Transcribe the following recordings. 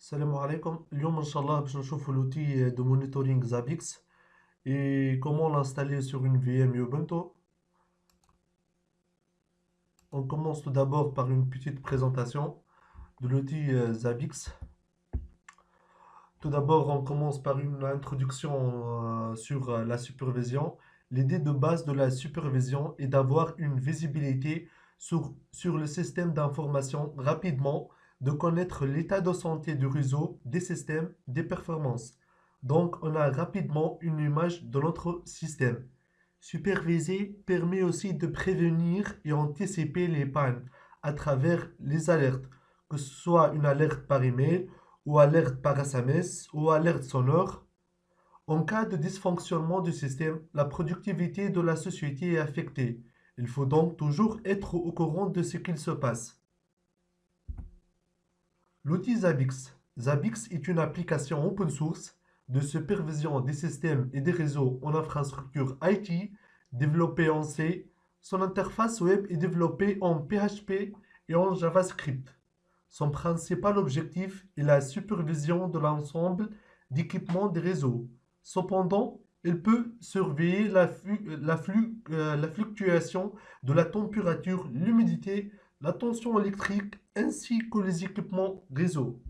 السلام عليكم. اليوم ان شاء الله باش نشوفوا l'outil de monitoring Zabbix et comment l'installer sur une VM Ubuntu. On commence tout d'abord par une petite présentation de l'outil Zabbix. Tout d'abord, on commence par une introduction sur la supervision. L'idée de base de la supervision est d'avoir une visibilité sur le système d'information rapidement, de connaître l'état de santé du réseau, des systèmes, des performances. Donc, on a rapidement une image de notre système. Superviser permet aussi de prévenir et anticiper les pannes à travers les alertes, que ce soit une alerte par email ou alerte par SMS ou alerte sonore. En cas de dysfonctionnement du système, la productivité de la société est affectée. Il faut donc toujours être au courant de ce qu'il se passe. L'outil Zabbix. Zabbix est une application open source de supervision des systèmes et des réseaux en infrastructure IT développée en C. Son interface web est développée en PHP et en JavaScript. Son principal objectif est la supervision de l'ensemble d'équipements des réseaux. Cependant, il peut surveiller la fluctuation de la température, l'humidité, la tension électrique ainsi que les équipements réseau.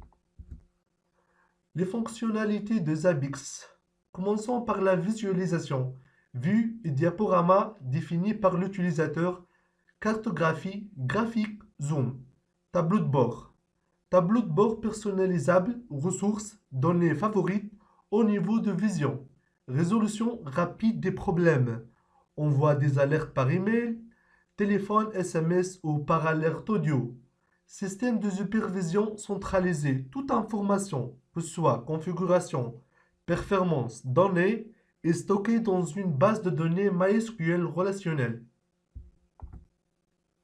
Les fonctionnalités de Zabbix. Commençons par la visualisation. Vue et diaporama définis par l'utilisateur. Cartographie, graphique, zoom. Tableau de bord. Tableau de bord personnalisable, ressources, données favorites, au niveau de vision. Résolution rapide des problèmes. Envoi des alertes par email, téléphone, SMS ou par alerte audio. Système de supervision centralisé. Toute information, que ce soit configuration, performance, données, est stockée dans une base de données MySQL relationnelle.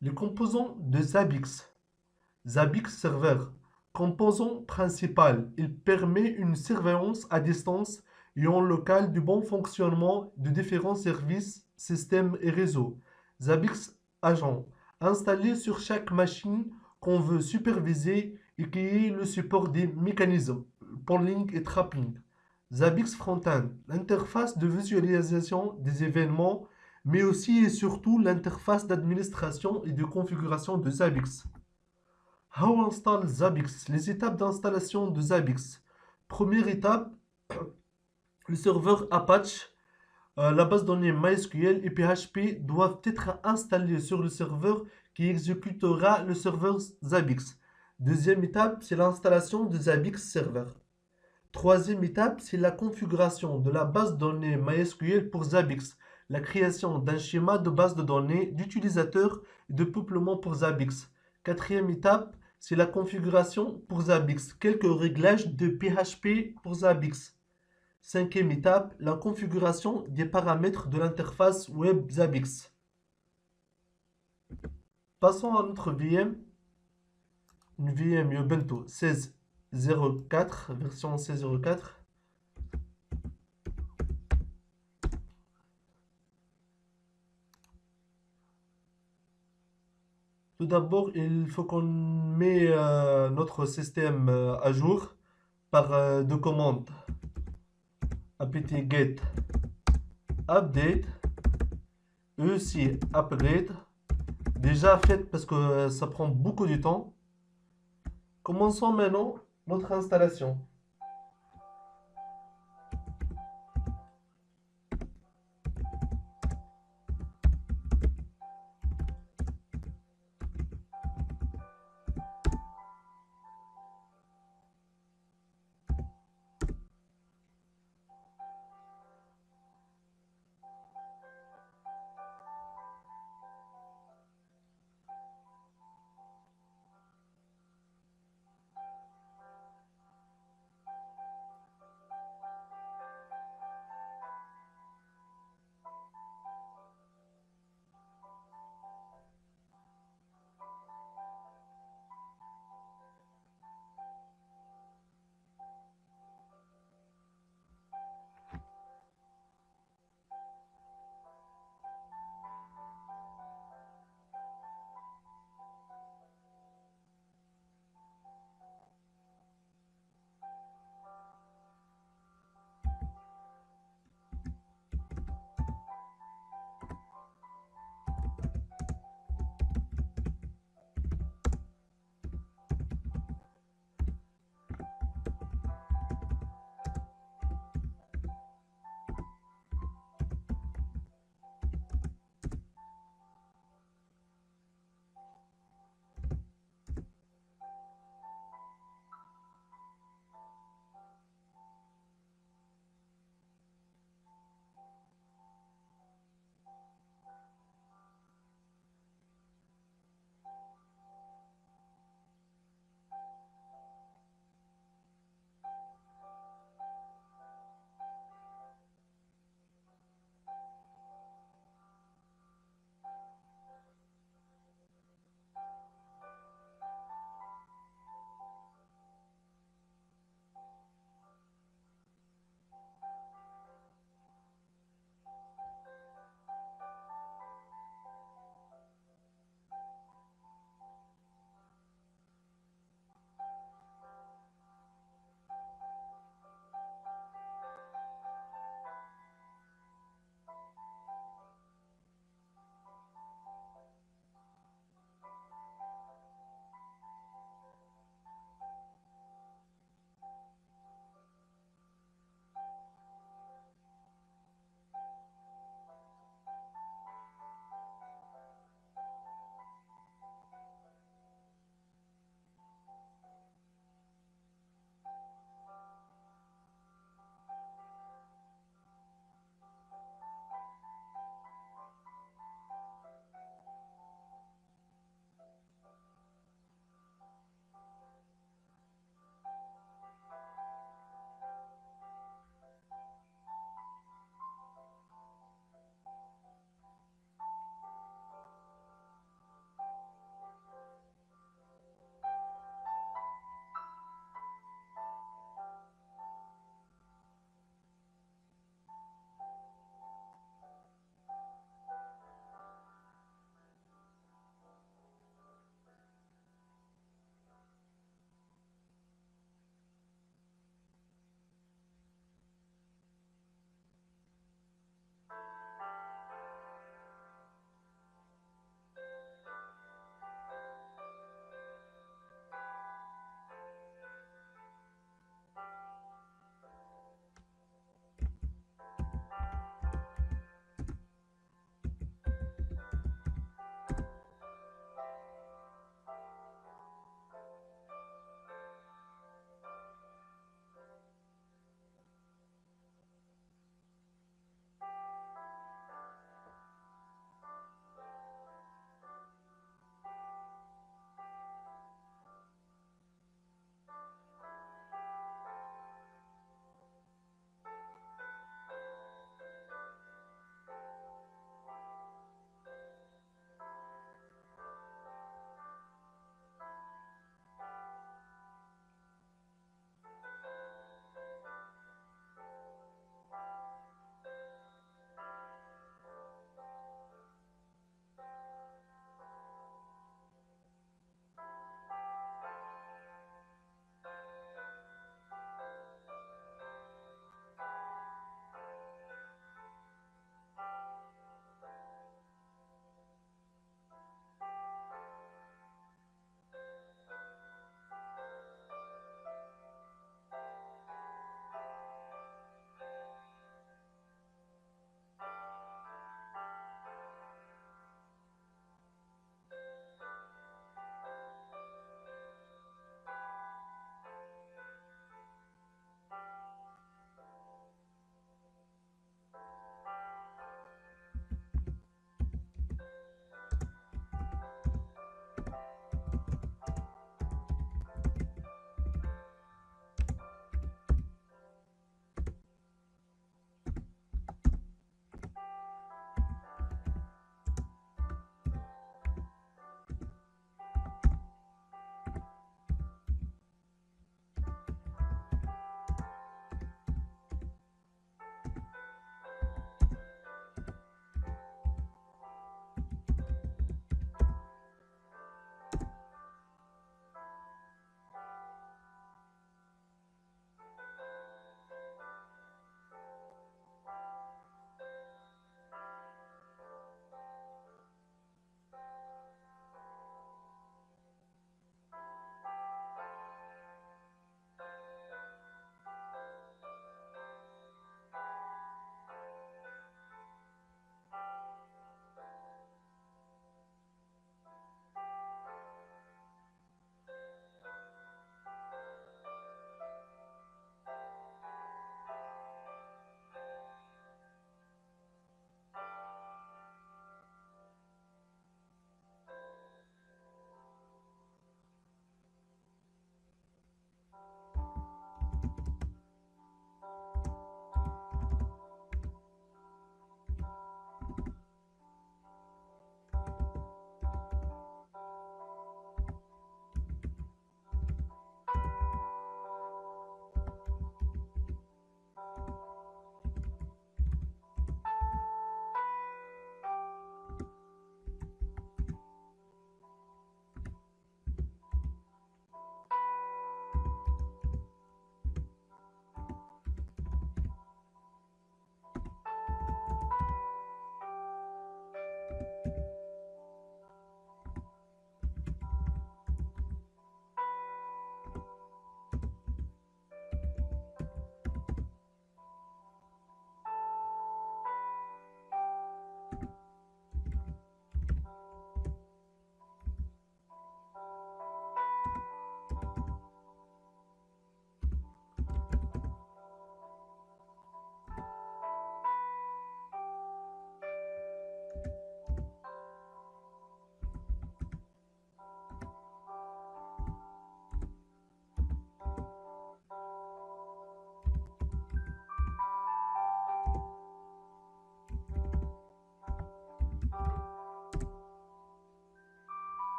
Les composants de Zabbix. Zabbix Server. Composant principal, il permet une surveillance à distance et en local du bon fonctionnement de différents services, systèmes et réseaux. Zabbix Agent. Installé sur chaque machine qu'on veut superviser et qui est le support des mécanismes, polling et trapping. Zabbix Frontend. L'interface de visualisation des événements, mais aussi et surtout l'interface d'administration et de configuration de Zabbix. How install Zabbix? Les étapes d'installation de Zabbix. Première étape, le serveur Apache, la base de données MySQL et PHP doivent être installés sur le serveur qui exécutera le serveur Zabbix. Deuxième étape, c'est l'installation de Zabbix Server. Troisième étape, c'est la configuration de la base de données MySQL pour Zabbix, la création d'un schéma de base de données d'utilisateurs et de peuplement pour Zabbix. Quatrième étape, c'est la configuration pour Zabbix, quelques réglages de PHP pour Zabbix. Cinquième étape, la configuration des paramètres de l'interface web Zabbix. Passons à notre VM, une VM Ubuntu 16.04, version 16.04. Tout d'abord, il faut qu'on met notre système à jour par deux commandes apt-get update et aussi upgrade. Déjà fait parce que ça prend beaucoup de temps. Commençons maintenant notre installation.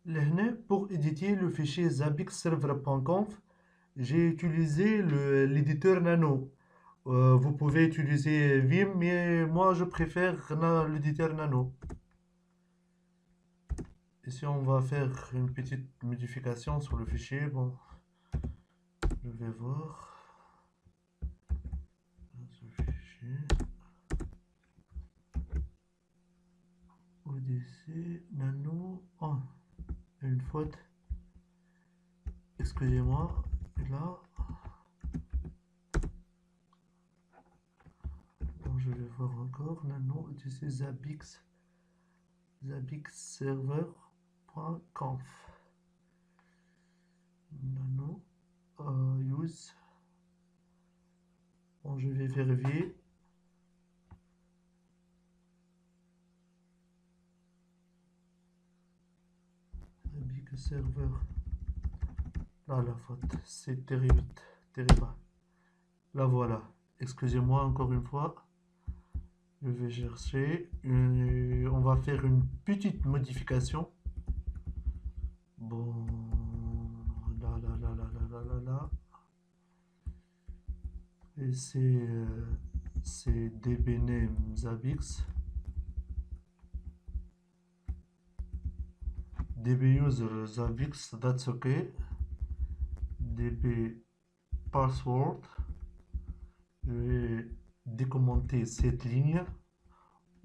Là, pour éditer le fichier zabixserver.conf, j'ai utilisé l'éditeur Nano. Vous pouvez utiliser Vim, mais moi je préfère l'éditeur Nano. Ici, on va faire une petite modification sur le fichier. Bon, je vais voir. Ce fichier. Odyssey, Nano. Oh, une faute. Excusez-moi. Là. Bon, je vais voir encore. Nano, Odyssey, Zabix. Zabixserver.conf. Nano. Use. Bon, je vais vérifier. Zabixserver. Là, la faute. C'est terrible. Terrible. La voilà. Excusez-moi encore une fois. Je vais chercher. On va faire une petite modification. Bon. Là, là, là, là, là, là, là, là. Et c'est dbname zabix. dbuser zabix, that's okay. db password. Je vais décommenter cette ligne.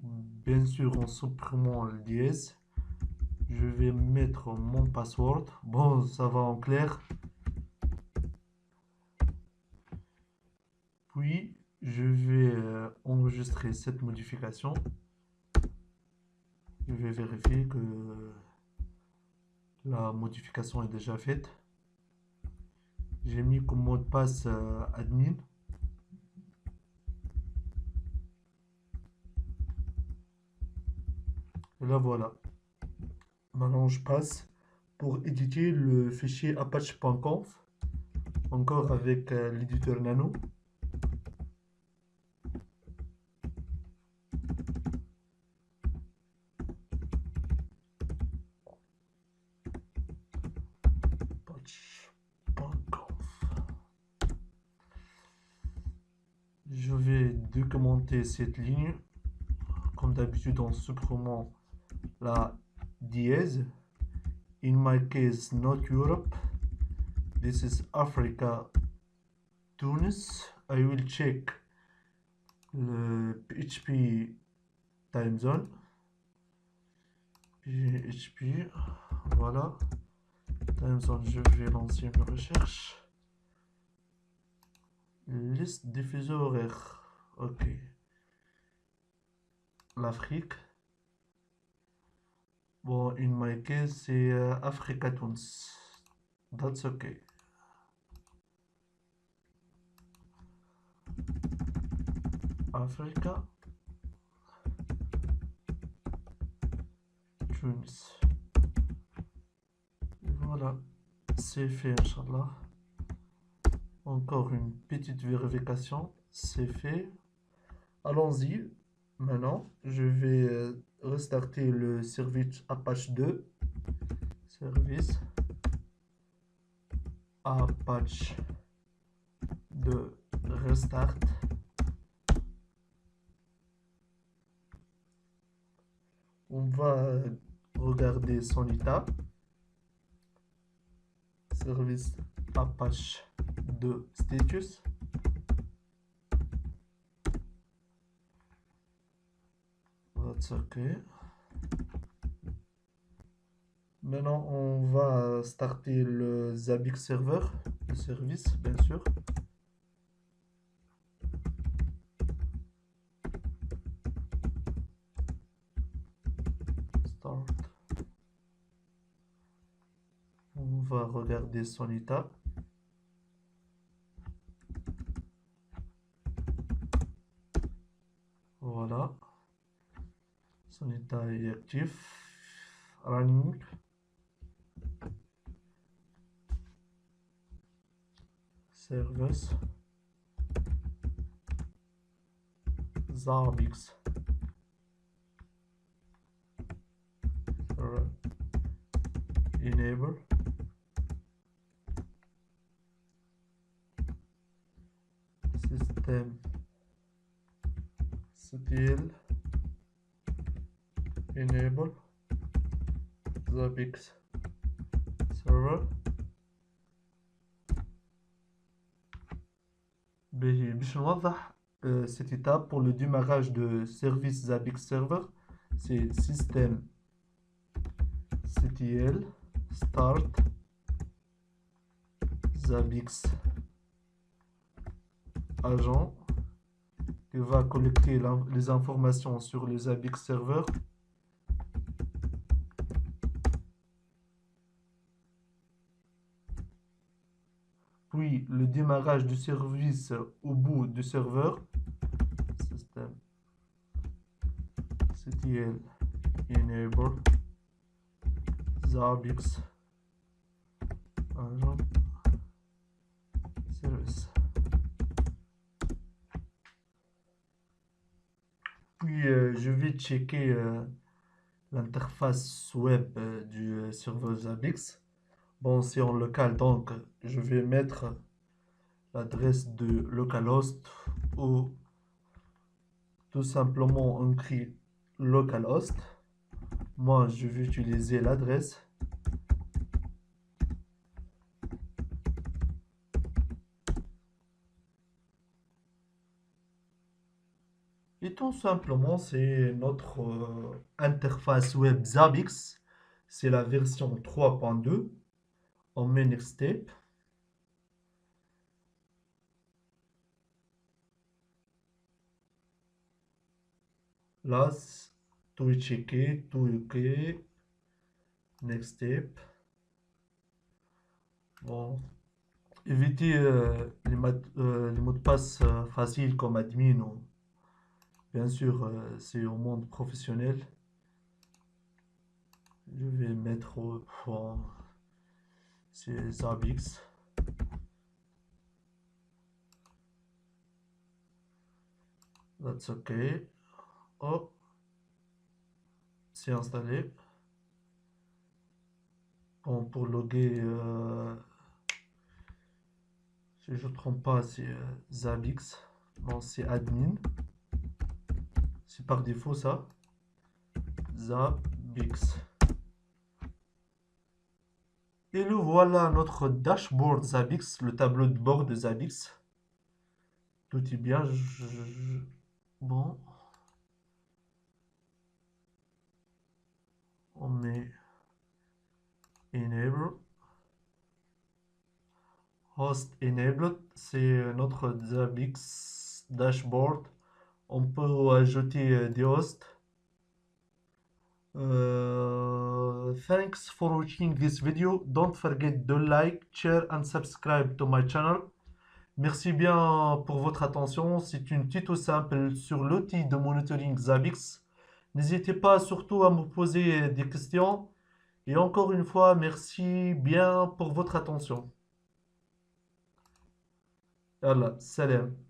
Bien sûr, en supprimant le dièse. Je vais mettre mon password. Bon, ça va en clair. Puis, je vais enregistrer cette modification. Je vais vérifier que la modification est déjà faite. J'ai mis comme mot de passe admin. Et là voilà. Maintenant je passe pour éditer le fichier apache.conf. Encore avec l'éditeur Nano. Apache.conf. Je vais documenter cette ligne. Comme d'habitude en supprimant la dièse. In my case, not Europe. This is Africa, Tunis. I will check le PHP time zone. PHP, voilà. Time zone, je vais lancer une recherche. Liste diffuseur horaire. Ok. L'Afrique. Bon, in my case, c'est Africa Tunis. That's okay. Africa. Tunis. Voilà. C'est fait, Inch'Allah. Encore une petite vérification. C'est fait. Allons-y. Maintenant, je vais restarter le service Apache 2. Service Apache 2 restart. On va regarder son état. Service Apache 2 status. That's okay. Maintenant, on va starter le Zabbix server, le service, bien sûr. Start. On va regarder son état. Voilà. Son état est actif. Running. Service. Zabbix. enable system ctl enable Zabbix server. باش نوضح cette étape pour le démarrage de service Zabbix server, c'est system ctl start Zabbix agent qui va collecter les informations sur le Zabbix serveur. Puis le démarrage du service au bout du serveur, système ctl enable Zabbix agent service. Puis je vais checker l'interface web du serveur Zabbix. Bon, c'est en local, donc je vais mettre l'adresse de localhost ou tout simplement on écrit localhost. Moi, je vais utiliser l'adresse. Et tout simplement, c'est notre interface web Zabbix. C'est la version 3.2. On met Next Step. Là, tout est checké, tout est OK. Next Step. Bon, évitez les mots de passe faciles comme admin. Bien sûr, c'est au monde professionnel. Je vais mettre c'est Zabbix. That's OK. Oh, c'est installé. Bon, pour loguer, si je ne me trompe pas, c'est Zabbix. Bon, c'est admin. C'est par défaut ça. Zabbix. Et le voilà, notre dashboard Zabbix, le tableau de bord de Zabbix. Tout est bien. Bon. On met enable. Host enabled, c'est notre Zabbix dashboard. On peut ajouter des hosts. Thanks for watching this video. Don't forget to like, share and subscribe to my channel. Merci bien pour votre attention. C'est une tuto simple sur l'outil de monitoring Zabbix. N'hésitez pas surtout à me poser des questions. Et encore une fois, merci bien pour votre attention. يلا سلام.